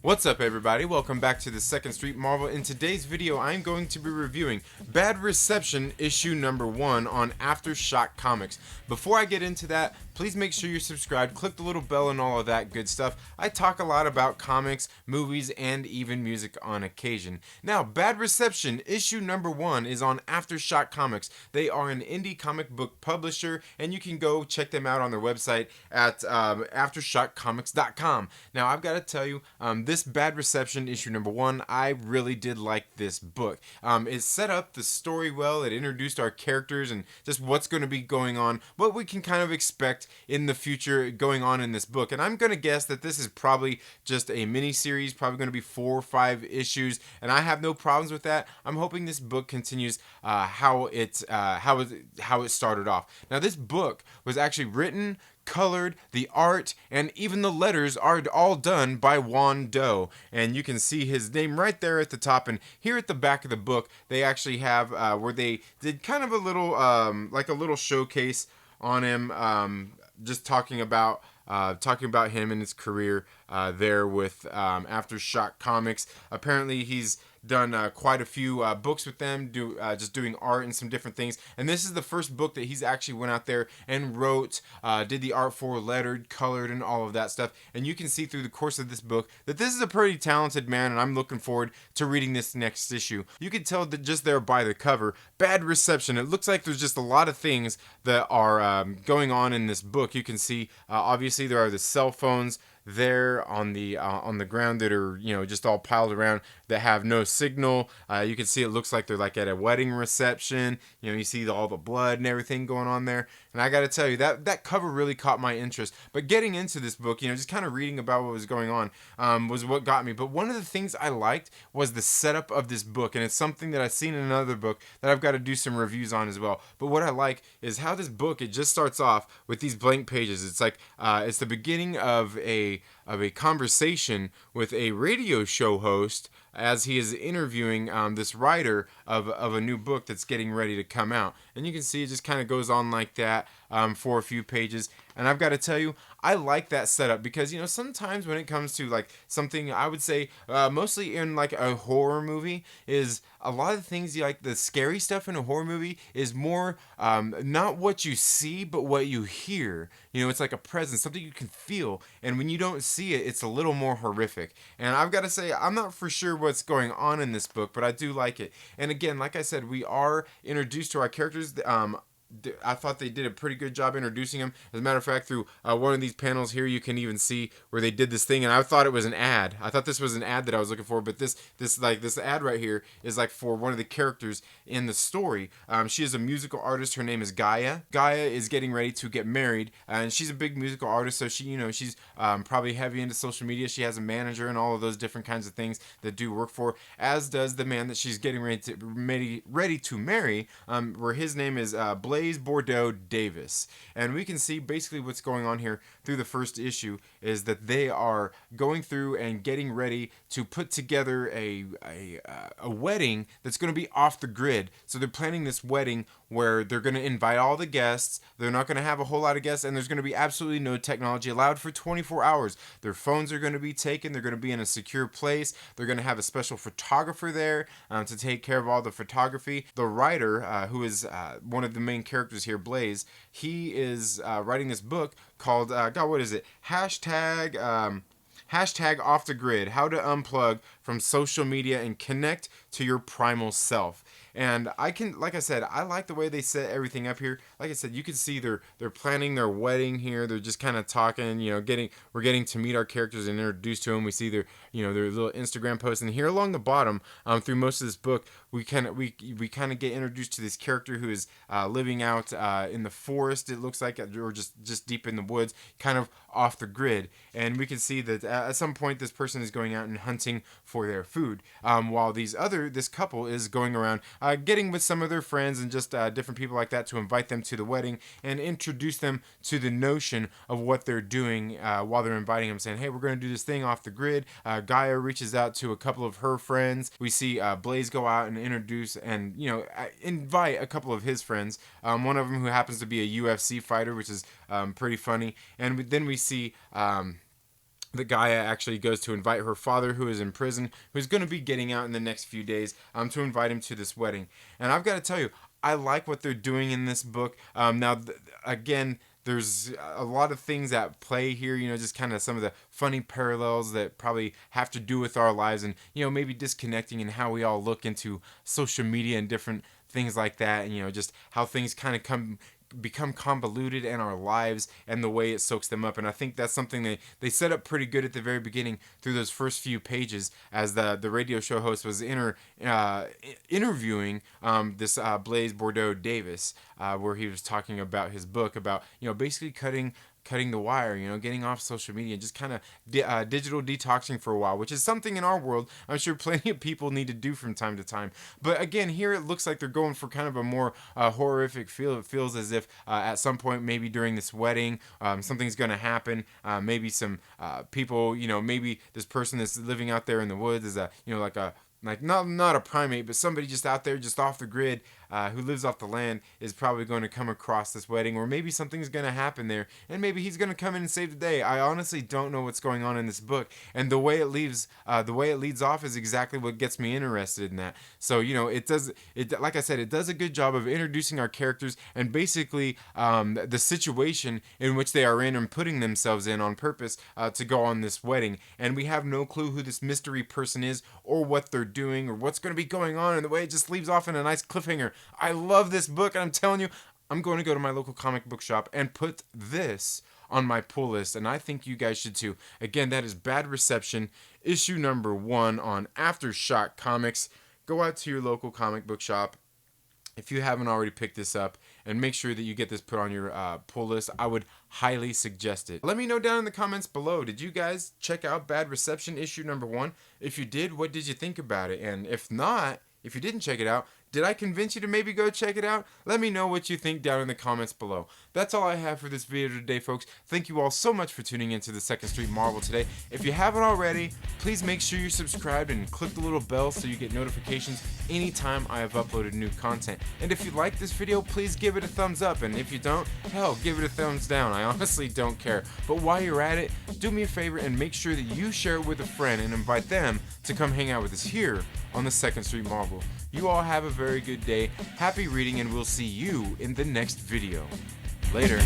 What's up, everybody? Welcome back to the Second Street Marvel. In today's video, I'm going to be reviewing Bad Reception issue number 1 on Aftershock Comics. Before I get into that, please make sure you're subscribed, click the little bell and all of that good stuff. I talk a lot about comics, movies, and even music on occasion. Now, Bad Reception issue number 1 is on Aftershock Comics. They are an indie comic book publisher, and you can go check them out on their website at aftershockcomics.com. Now, I've got to tell you, this Bad Reception issue number 1, I really did like this book. It set up the story well, it introduced our characters and just what's going to be going on, what we can kind of expect in the future going on in this book. And I'm going to guess that this is probably just a mini-series, probably going to be 4 or 5 issues, and I have no problems with that. I'm hoping this book continues how it started off. Now, this book was actually written, colored, the art, and even the letters are all done by Juan Doe, and you can see his name right there at the top. And here at the back of the book, they actually have where they did kind of a little like a little showcase on him, just talking about him and his career there with Aftershock Comics. Apparently he's done quite a few books with them, just doing art and some different things. And this is the first book that he's actually went out there and wrote, did the art for, lettered, colored, and all of that stuff. And you can see through the course of this book that this is a pretty talented man, and I'm looking forward to reading this next issue. You can tell that just there by the cover, Bad Reception. It looks like there's just a lot of things that are going on in this book. You can see, obviously, there are the cell phones there on the ground that are, just all piled around that have no signal. You can see it looks like they're like at a wedding reception. You see all the blood and everything going on there. And I got to tell you, that cover really caught my interest. But getting into this book, just kind of reading about what was going on was what got me. But one of the things I liked was the setup of this book, and it's something that I've seen in another book that I've got to do some reviews on as well. But what I like is how this book, it just starts off with these blank pages. It's like it's the beginning of a conversation with a radio show host as he is interviewing this writer of a new book that's getting ready to come out. And you can see it just kind of goes on like that for a few pages. And I've got to tell you, I like that setup because, sometimes when it comes to like something, I would say mostly in like a horror movie, is a lot of things like the scary stuff in a horror movie is more not what you see, but what you hear. It's like a presence, something you can feel. And when you don't see it, it's a little more horrific. And I've got to say, I'm not for sure what's going on in this book, but I do like it. And again, like I said, we are introduced to our characters. I thought they did a pretty good job introducing him. As a matter of fact, through one of these panels here, you can even see where they did this thing, and I thought it was an ad. I thought this was an ad that I was looking for, but this ad right here is like for one of the characters in the story. She is a musical artist. Her name is Gaia. Gaia is getting ready to get married, and she's a big musical artist, so she's probably heavy into social media. She has a manager and all of those different kinds of things that do work for, as does the man that she's getting ready to marry, where his name is Blaze Bordeaux Davis. And we can see basically what's going on here through the first issue is that they are going through and getting ready to put together a wedding that's going to be off the grid. So they're planning this wedding where they're going to invite all the guests. They're not going to have a whole lot of guests, and there's going to be absolutely no technology allowed for 24 hours. Their phones are going to be taken. They're going to be in a secure place. They're going to have a special photographer there to take care of all the photography. The writer, who is one of the main characters here, Blaze, he is writing this book called, what is it? Hashtag Off the Grid, How to Unplug from Social Media and Connect to Your Primal Self. And like I said, I like the way they set everything up here. Like I said, you can see they're planning their wedding here. They're just kind of talking, we're getting to meet our characters and introduced to them. We see their little Instagram posts, and here along the bottom, through most of this book, we kind of get introduced to this character who is living out in the forest. It looks like, or just deep in the woods, kind of off the grid. And we can see that at some point this person is going out and hunting for their food, while this couple is going around. getting with some of their friends and just different people like that to invite them to the wedding and introduce them to the notion of what they're doing while they're inviting them, saying, hey, we're going to do this thing off the grid. Gaia reaches out to a couple of her friends. We see Blaze go out and introduce and, invite a couple of his friends. One of them who happens to be a UFC fighter, which is pretty funny. And then we see the Gaia actually goes to invite her father, who is in prison, who's going to be getting out in the next few days, to invite him to this wedding. And I've got to tell you, I like what they're doing in this book. Again, there's a lot of things at play here, just kind of some of the funny parallels that probably have to do with our lives and, maybe disconnecting and how we all look into social media and different things like that, and, just how things kind of become convoluted in our lives and the way it soaks them up. And I think that's something they set up pretty good at the very beginning through those first few pages as the radio show host was interviewing this Blaze Bordeaux Davis, where he was talking about his book about, basically cutting the wire, getting off social media, just kind of digital detoxing for a while, which is something in our world I'm sure plenty of people need to do from time to time. But again, here it looks like they're going for kind of a more horrific feel. It feels as if at some point, maybe during this wedding, something's going to happen. Maybe some people, maybe this person that's living out there in the woods is not a primate, but somebody just out there, just off the grid, who lives off the land, is probably going to come across this wedding, or maybe something's going to happen there, and maybe he's going to come in and save the day. I honestly don't know what's going on in this book, and the way it leads off is exactly what gets me interested in that. So like I said, it does a good job of introducing our characters and basically the situation in which they are in and putting themselves in on purpose to go on this wedding, and we have no clue who this mystery person is or what they're doing or what's going to be going on, and the way it just leaves off in a nice cliffhanger. I love this book, and I'm telling you, I'm going to go to my local comic book shop and put this on my pull list, and I think you guys should too. Again, that is Bad Reception, issue number 1 on Aftershock Comics. Go out to your local comic book shop if you haven't already picked this up, and make sure that you get this put on your pull list. I would highly suggest it. Let me know down in the comments below, did you guys check out Bad Reception issue number 1? If you did, what did you think about it? And if not, if you didn't check it out, did I convince you to maybe go check it out? Let me know what you think down in the comments below. That's all I have for this video today, folks. Thank you all so much for tuning into the 2nd Street Marvel today. If you haven't already, please make sure you're subscribed and click the little bell so you get notifications anytime I have uploaded new content. And if you like this video, please give it a thumbs up. And if you don't, hell, give it a thumbs down. I honestly don't care. But while you're at it, do me a favor and make sure that you share it with a friend and invite them to come hang out with us here on the 2nd Street Marvel. You all have a very good day. Happy reading, and we'll see you in the next video. Later.